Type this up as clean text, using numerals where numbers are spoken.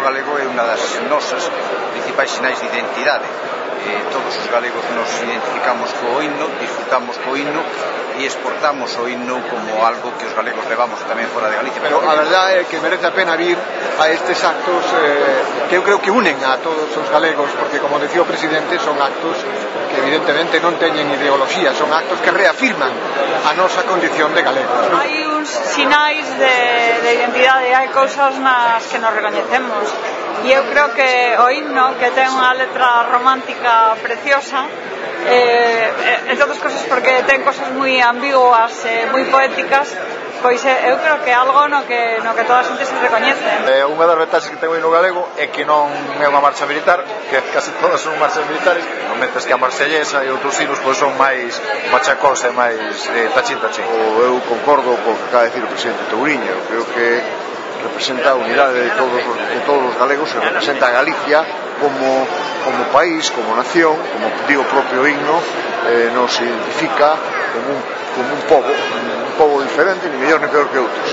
galego é unha das nosas principais sinais de identidade. Todos os galegos nos identificamos co himno, disfrutamos co himno e exportamos o himno como algo que os galegos levamos tamén fora de Galicia. Pero a verdade é que merece a pena vir a estes actos que eu creo que unen a todos os galegos, porque, como decía o presidente, son actos que evidentemente non teñen ideoloxía, son actos que reafirman a nosa condición de galegos, ¿no? Hai uns sinais de identidade, hai cousas nas que nos recoñecemos. E eu creo que o himno, que ten unha letra romántica preciosa, entre outras cosas porque ten cosas moi ambiguas, moi poéticas, pois eu creo que é algo no que toda a xente se recoñece. Unha das ventaxas que ten o himno galego é que non é unha marcha militar, que case todas son marchas militares, mentres que a marsellesa e outros hinos pois son máis machacós e máis tachín-tachín. Eu concordo co que acaba de decir o presidente Touriño, creo que representa a unidade de todos os galegos e representa a Galicia como país, como nación, como digo o propio himno, nos identifica como un pobo diferente, ni mellor ni peor que outros.